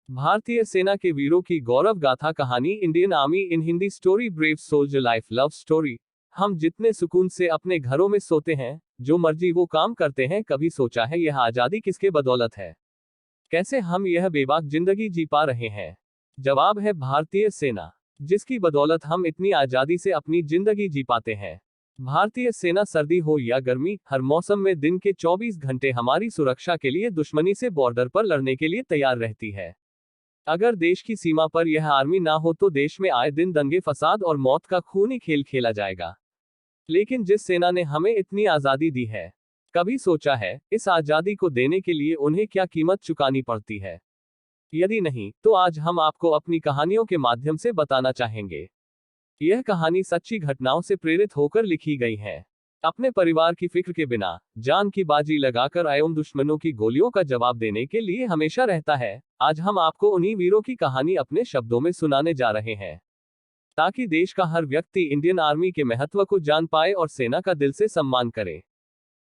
भारतीय सेना के वीरों की गौरव गाथा कहानी इंडियन आर्मी इन Hindi story brave soldier life love story. हम जितने सुकून से अपने घरों में सोते हैं, जो मर्जी वो काम करते हैं, कभी सोचा है यह आजादी किसके बदौलत है? कैसे हम यह बेबाक जिंदगी जी पा रहे हैं? जवाब है भारतीय सेना, जिसकी बदौलत हम इतनी आजादी से अपनी जिंदगी जी पाते हैं। भारतीय सेना सर्दी हो या गर्मी, हर मौसम में दिन के 24 घंटे हमारी सुरक्षा के लिए दुश्मनी से बॉर्डर पर लड़ने के लिए तैयार रहती है। अगर देश की सीमा पर यह आर्मी ना हो तो देश में आए दिन दंगे फसाद और मौत का खूनी खेल खेला जाएगा। लेकिन जिस सेना ने हमें इतनी आजादी दी है, कभी सोचा है इस आजादी को देने के लिए उन्हें क्या कीमत चुकानी पड़ती है? यदि नहीं, तो आज हम आपको अपनी कहानियों के माध्यम से बताना चाहेंगे। यह कहानी सच्ची घटनाओं से प्रेरित होकर लिखी गई है। अपने परिवार की फिक्र के बिना, जान की बाजी लगाकर एवं दुश्मनों की गोलियों का जवाब देने के लिए हमेशा रहता है। आज हम आपको उन्हीं वीरों की कहानी अपने शब्दों में सुनाने जा रहे हैं, ताकि देश का हर व्यक्ति इंडियन आर्मी के महत्व को जान पाए और सेना का दिल से सम्मान करे।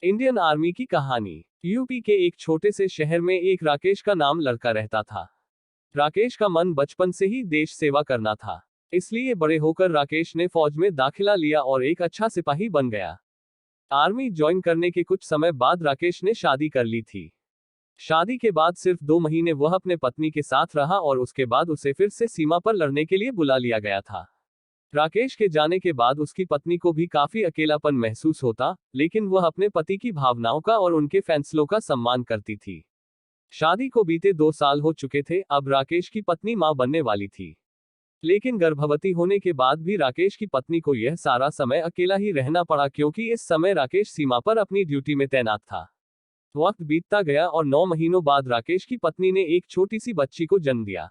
इंडियन आर्मी की कहानी। यूपी के एक छोटे से शहर में एक राकेश का नाम लड़का रहता था। राकेश का मन बचपन से ही देश सेवा करना था, इसलिए बड़े होकर राकेश ने फौज में दाखिला लिया और एक अच्छा सिपाही बन गया। आर्मी ज्वाइन करने के कुछ समय बाद राकेश ने शादी कर ली थी। शादी के बाद सिर्फ 2 महीने वह अपने पत्नी के साथ रहा और उसके बाद उसे फिर से सीमा पर लड़ने के लिए बुला लिया गया था। राकेश के जाने के बाद उसकी पत्नी को भी काफी अकेलापन महसूस होता, लेकिन वह अपने पति की भावनाओं का और उनके फैसलों का सम्मान करती थी। शादी को बीते 2 साल हो चुके थे। अब राकेश की पत्नी मां बनने वाली थी, लेकिन गर्भवती होने के बाद भी राकेश की पत्नी को यह सारा समय अकेला ही रहना पड़ा, क्योंकि इस समय राकेश सीमा पर अपनी ड्यूटी में तैनात था। वक्त बीतता गया और 9 महीनों बाद राकेश की पत्नी ने एक छोटी सी बच्ची को जन्म दिया।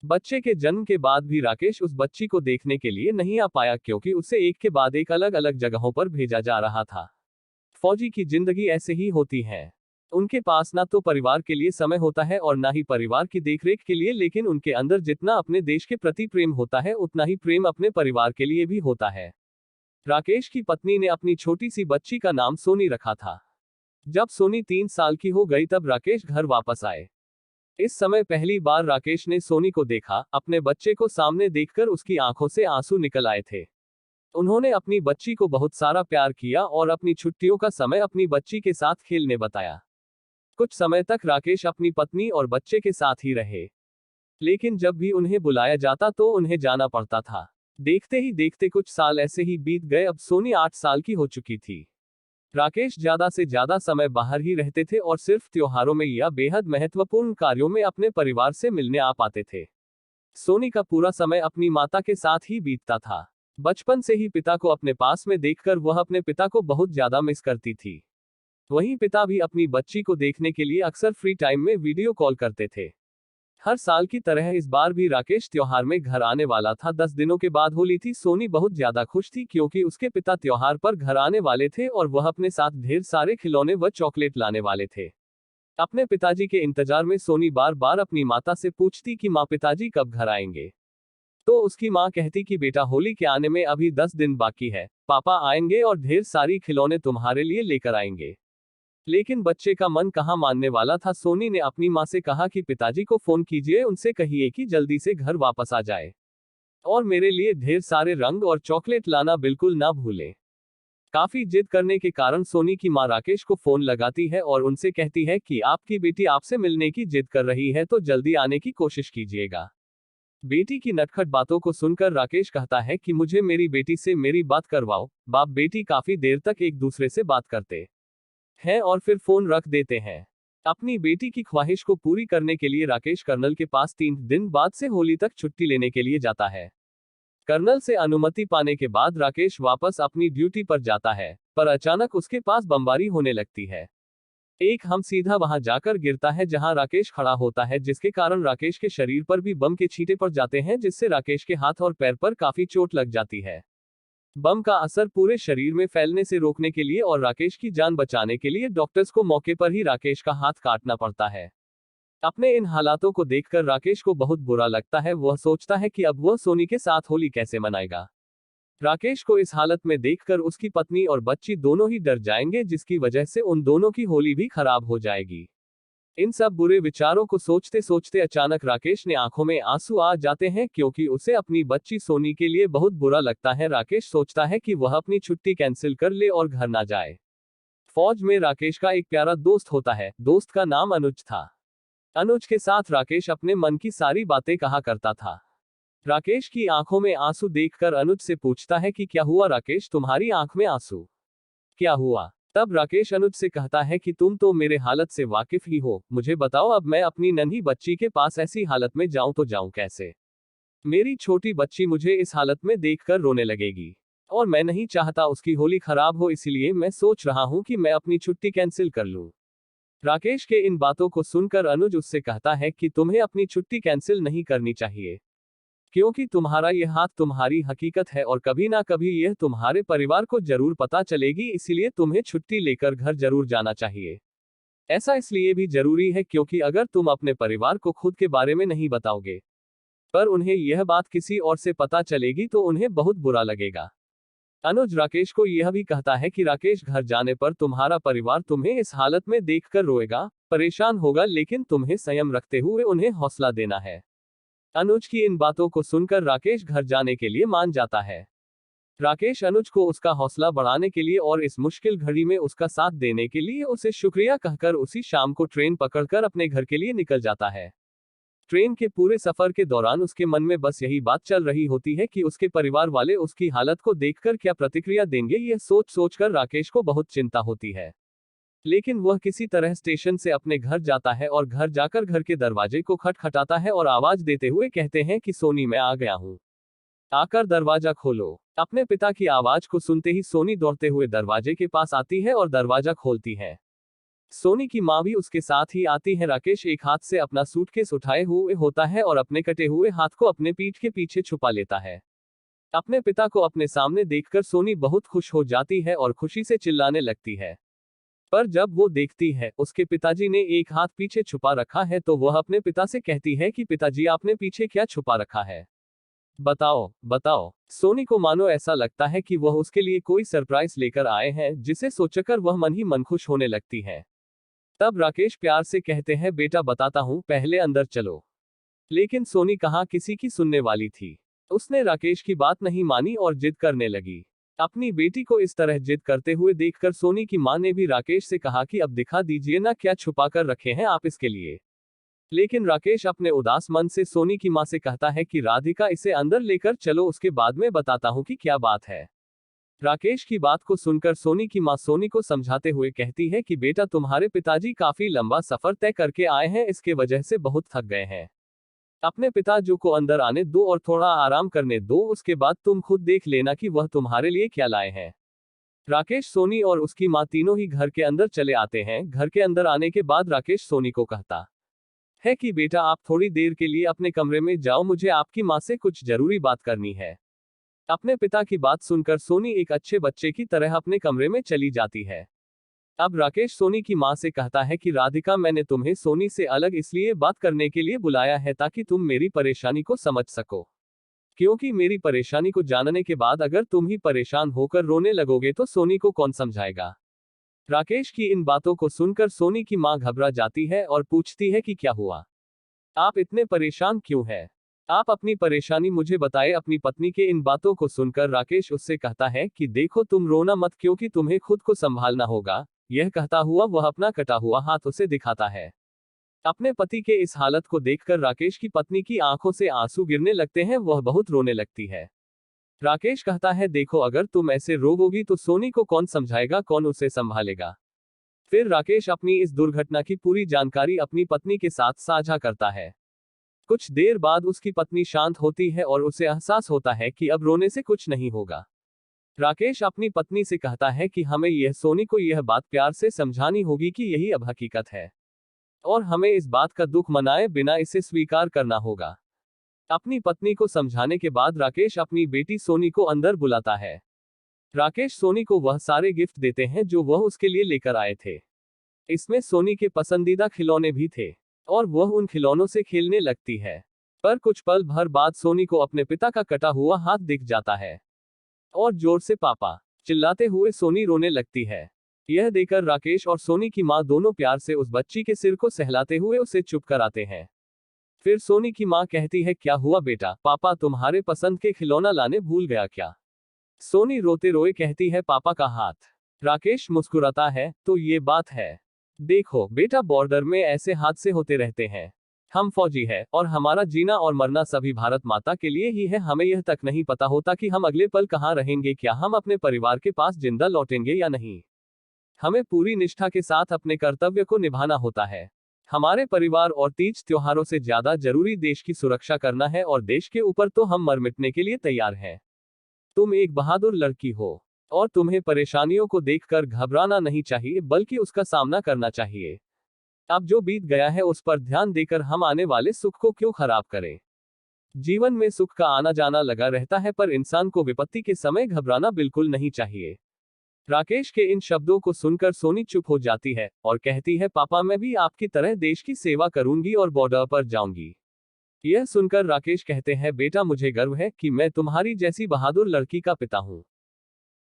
बच्चे के जन्म के बाद भी राकेश उस बच्ची को देखने के लिए नहीं आ पाया, क्योंकि उसे एक के बाद एक अलग अलग जगहों पर भेजा जा रहा था। फौजी की जिंदगी ऐसे ही होती है। उनके पास ना तो परिवार के लिए समय होता है और ना ही परिवार की देखरेख के लिए, लेकिन उनके अंदर जितना अपने देश के प्रति प्रेम होता है, उतना ही प्रेम अपने परिवार के लिए भी होता है। राकेश की पत्नी ने अपनी छोटी सी बच्ची का नाम सोनी रखा था। जब सोनी 3 साल की हो गई तब राकेश घर वापस आए। इस समय पहली बार राकेश ने सोनी को देखा। अपने बच्चे को सामने देखकर उसकी आंखों से आंसू निकल आए थे। उन्होंने अपनी बच्ची को बहुत सारा प्यार किया और अपनी छुट्टियों का समय अपनी बच्ची के साथ खेलने बताया। कुछ समय तक राकेश अपनी पत्नी और बच्चे के साथ ही रहे, लेकिन जब भी उन्हें बुलाया जाता तो उन्हें जाना पड़ता था। देखते ही देखते कुछ साल ऐसे ही बीत गए। अब सोनी 8 साल की हो चुकी थी। राकेश ज्यादा से ज्यादा समय बाहर ही रहते थे और सिर्फ त्योहारों में या बेहद महत्वपूर्ण कार्यों में अपने परिवार से मिलने आ पाते थे। सोनी का पूरा समय अपनी माता के साथ ही बीतता था। बचपन से ही पिता को अपने पास में देखकर वह अपने पिता को बहुत ज्यादा मिस करती थी। वहीं पिता भी अपनी बच्ची को देखने के लिए अक्सर फ्री टाइम में वीडियो कॉल करते थे। हर साल की तरह इस बार भी राकेश त्योहार में घर आने वाला था। 10 दिनों के बाद होली थी। सोनी बहुत ज्यादा खुश थी, क्योंकि उसके पिता त्योहार पर घर आने वाले थे और वह अपने साथ ढेर सारे खिलौने व चॉकलेट लाने वाले थे। अपने पिताजी के इंतजार में सोनी बार बार अपनी माता से पूछती कि माँ, पिताजी कब घर आएंगे? तो उसकी माँ कहती कि बेटा, होली के आने में अभी 10 दिन बाकी है, पापा आएंगे और ढेर सारी खिलौने तुम्हारे लिए लेकर आएंगे। लेकिन बच्चे का मन कहाँ मानने वाला था। सोनी ने अपनी माँ से कहा कि पिताजी को फोन कीजिए, उनसे कहिए कि जल्दी से घर वापस आ जाए और मेरे लिए ढेर सारे रंग और चॉकलेट लाना बिल्कुल ना भूलें। काफी जिद करने के कारण सोनी की माँ राकेश को फोन लगाती है और उनसे कहती है कि आपकी बेटी आपसे मिलने की जिद कर रही है, तो जल्दी आने की कोशिश कीजिएगा। बेटी की नटखट बातों को सुनकर राकेश कहता है कि मुझे मेरी बेटी से मेरी बात करवाओ। बाप बेटी काफी देर तक एक दूसरे से बात करते हैं और फिर फोन रख देते हैं। अपनी बेटी की ख्वाहिश को पूरी करने के लिए राकेश कर्नल के पास 3 दिन बाद से होली तक छुट्टी लेने के लिए जाता है। कर्नल से अनुमति पाने के बाद राकेश वापस अपनी ड्यूटी पर जाता है, पर अचानक उसके पास बमबारी होने लगती है। एक हम सीधा वहां जाकर गिरता है जहां राकेश खड़ा होता है, जिसके कारण राकेश के शरीर पर भी बम के छींटे पड़ जाते हैं, जिससे राकेश के हाथ और पैर पर काफी चोट लग जाती है। बम का असर पूरे शरीर में फैलने से रोकने के लिए और राकेश की जान बचाने के लिए डॉक्टर्स को मौके पर ही राकेश का हाथ काटना पड़ता है। अपने इन हालातों को देखकर राकेश को बहुत बुरा लगता है। वह सोचता है कि अब वह सोनी के साथ होली कैसे मनाएगा। राकेश को इस हालत में देखकर उसकी पत्नी और बच्ची दोनों ही डर जाएंगे, जिसकी वजह से उन दोनों की होली भी खराब हो जाएगी। इन सब बुरे विचारों को सोचते सोचते अचानक राकेश ने आंखों में आंसू आ जाते हैं क्योंकि उसे अपनी बच्ची सोनी के लिए बहुत बुरा लगता है। राकेश सोचता है कि वह अपनी छुट्टी कैंसिल कर ले और घर ना जाए। फौज में राकेश का एक प्यारा दोस्त होता है। दोस्त का नाम अनुज था। अनुज के साथ राकेश अपने मन की सारी बातें कहा करता था। राकेश की आंखों में आंसू देखकर अनुज से पूछता है कि क्या हुआ राकेश, तुम्हारी आंख में आंसू क्या हुआ। तब राकेश अनुज से कहता है कि तुम तो मेरे हालत से वाकिफ ही हो, मुझे बताओ अब मैं अपनी नन्ही बच्ची के पास ऐसी हालत में जाऊं तो जाऊं कैसे। मेरी छोटी बच्ची मुझे इस हालत में देखकर रोने लगेगी और मैं नहीं चाहता उसकी होली खराब हो, इसीलिए मैं सोच रहा हूं कि मैं अपनी छुट्टी कैंसिल कर लूं। राकेश के इन बातों को सुनकर अनुज उससे कहता है कि तुम्हें अपनी छुट्टी कैंसिल नहीं करनी चाहिए, क्योंकि तुम्हारा यह हाथ तुम्हारी हकीकत है और कभी ना कभी यह तुम्हारे परिवार को जरूर पता चलेगी, इसीलिए तुम्हें छुट्टी लेकर घर जरूर जाना चाहिए। ऐसा इसलिए भी जरूरी है क्योंकि अगर तुम अपने परिवार को खुद के बारे में नहीं बताओगे पर उन्हें यह बात किसी और से पता चलेगी तो उन्हें बहुत बुरा लगेगा। अनुज राकेश को यह भी कहता है कि राकेश घर जाने पर तुम्हारा परिवार तुम्हें इस हालत में देखकर रोएगा, परेशान होगा, लेकिन तुम्हें संयम रखते हुए उन्हें हौसला देना है। अनुज की इन बातों को सुनकर राकेश घर जाने के लिए मान जाता है। राकेश अनुज को उसका हौसला बढ़ाने के लिए और इस मुश्किल घड़ी में उसका साथ देने के लिए उसे शुक्रिया कहकर उसी शाम को ट्रेन पकड़कर अपने घर के लिए निकल जाता है। ट्रेन के पूरे सफर के दौरान उसके मन में बस यही बात चल रही होती है कि उसके परिवार वाले उसकी हालत को देखकर क्या प्रतिक्रिया देंगे। यह सोच सोचकर राकेश को बहुत चिंता होती है, लेकिन वह किसी तरह स्टेशन से अपने घर जाता है और घर जाकर घर के दरवाजे को खटखटाता है और आवाज देते हुए कहते हैं कि सोनी मैं आ गया हूँ, आकर दरवाजा खोलो। अपने पिता की आवाज को सुनते ही सोनी दौड़ते हुए दरवाजे के पास आती है और दरवाजा खोलती है। सोनी की माँ भी उसके साथ ही आती है। राकेश एक हाथ से अपना सूटकेस उठाए हुए होता है और अपने कटे हुए हाथ को अपने पीठ के पीछे छुपा लेता है। अपने पिता को अपने सामने देखकर सोनी बहुत खुश हो जाती है और खुशी से चिल्लाने लगती है। पर जब वो देखती है उसके पिताजी ने एक हाथ पीछे छुपा रखा है तो वह अपने पिता से कहती है कि पिताजी आपने पीछे क्या छुपा रखा है, बताओ बताओ। सोनी को मानो ऐसा लगता है कि वह उसके लिए कोई सरप्राइज लेकर आए हैं, जिसे सोचकर वह मन ही मन खुश होने लगती है। तब राकेश प्यार से कहते हैं बेटा बताता हूँ, पहले अंदर चलो। लेकिन सोनी कहाँ किसी की सुनने वाली थी। उसने राकेश की बात नहीं मानी और जिद करने लगी। अपनी बेटी को इस तरह जिद करते हुए देखकर सोनी की मां ने भी राकेश से कहा कि अब दिखा दीजिए ना क्या छुपा कर रखे हैं आप इसके लिए। लेकिन राकेश अपने उदास मन से सोनी की मां से कहता है कि राधिका इसे अंदर लेकर चलो, उसके बाद में बताता हूँ कि क्या बात है। राकेश की बात को सुनकर सोनी की मां सोनी को समझाते हुए कहती है कि बेटा तुम्हारे पिताजी काफी लंबा सफर तय करके आए हैं, इसके वजह से बहुत थक गए हैं। अपने पिताजी को अंदर आने दो और थोड़ा आराम करने दो, उसके बाद तुम खुद देख लेना कि वह तुम्हारे लिए क्या लाए हैं। राकेश, सोनी और उसकी मां तीनों ही घर के अंदर चले आते हैं। घर के अंदर आने के बाद राकेश सोनी को कहता है कि बेटा आप थोड़ी देर के लिए अपने कमरे में जाओ, मुझे आपकी मां से कुछ जरूरी बात करनी है। अपने पिता की बात सुनकर सोनी एक अच्छे बच्चे की तरह अपने कमरे में चली जाती है। अब राकेश सोनी की मां से कहता है कि राधिका मैंने तुम्हें सोनी से अलग इसलिए बात करने के लिए बुलाया है ताकि तुम मेरी परेशानी को समझ सको, क्योंकि मेरी परेशानी को जानने के बाद अगर तुम ही परेशान होकर रोने लगोगे तो सोनी को कौन समझाएगा। राकेश की इन बातों को सुनकर सोनी की मां घबरा जाती है और पूछती है कि क्या हुआ, आप इतने परेशान क्यों हैं? आप अपनी परेशानी मुझे बताएं। अपनी पत्नी के इन बातों को सुनकर राकेश उससे कहता है कि देखो तुम रोना मत, क्योंकि तुम्हें खुद को संभालना होगा। यह कहता हुआ वह अपना कटा हुआ हाथ उसे दिखाता है। अपने पति के इस हालत को देखकर राकेश की पत्नी की आंखों से आंसू गिरने लगते हैं, वह बहुत रोने लगती है। राकेश कहता है देखो अगर तुम ऐसे रोवोगी तो सोनी को कौन समझाएगा, कौन उसे संभालेगा। फिर राकेश अपनी इस दुर्घटना की पूरी जानकारी अपनी पत्नी के साथ साझा करता है। कुछ देर बाद उसकी पत्नी शांत होती है और उसे एहसास होता है कि अब रोने से कुछ नहीं होगा। राकेश अपनी पत्नी से कहता है कि हमें यह सोनी को यह बात प्यार से समझानी होगी कि यही अब हकीकत है और हमें इस बात का दुख मनाए बिना इसे स्वीकार करना होगा। अपनी पत्नी को समझाने के बाद राकेश अपनी बेटी सोनी को अंदर बुलाता है। राकेश सोनी को वह सारे गिफ्ट देते हैं जो वह उसके लिए लेकर आए थे। इसमें सोनी के पसंदीदा खिलौने भी थे और वह उन खिलौनों से खेलने लगती है। पर कुछ पल भर बाद सोनी को अपने पिता का कटा हुआ हाथ दिख जाता है और जोर से पापा चिल्लाते हुए सोनी रोने लगती है। यह देखकर राकेश और सोनी की माँ दोनों प्यार से उस बच्ची के सिर को सहलाते हुए उसे चुप कराते हैं। फिर सोनी की माँ कहती है, क्या हुआ बेटा, पापा तुम्हारे पसंद के खिलौना लाने भूल गया क्या? सोनी रोते रोए कहती है, पापा का हाथ। राकेश मुस्कुराता है, तो ये बात है। देखो बेटा, बॉर्डर में ऐसे हादसे होते रहते हैं। हम फौजी हैं और हमारा जीना और मरना सभी भारत माता के लिए ही है। हमें यह तक नहीं पता होता कि हम अगले पल कहाँ रहेंगे, क्या हम अपने परिवार के पास जिंदा लौटेंगे या नहीं। हमें पूरी निष्ठा के साथ अपने कर्तव्य को निभाना होता है। हमारे परिवार और तीज त्योहारों से ज्यादा जरूरी देश की सुरक्षा करना है, और देश के ऊपर तो हम मर मिटने के लिए तैयार हैं। तुम एक बहादुर लड़की हो और तुम्हें परेशानियों को देखकर घबराना नहीं चाहिए, बल्कि उसका सामना करना चाहिए। अब जो बीत गया है उस पर ध्यान देकर हम आने वाले सुख को क्यों खराब करें। जीवन में सुख का आना जाना लगा रहता है, पर इंसान को विपत्ति के समय घबराना बिल्कुल नहीं चाहिए। राकेश के इन शब्दों को सुनकर सोनी चुप हो जाती है और कहती है, पापा मैं भी आपकी तरह देश की सेवा करूंगी और बॉर्डर पर जाऊंगी। यह सुनकर राकेश कहते हैं, बेटा मुझे गर्व है कि मैं तुम्हारी जैसी बहादुर लड़की का पिता हूँ।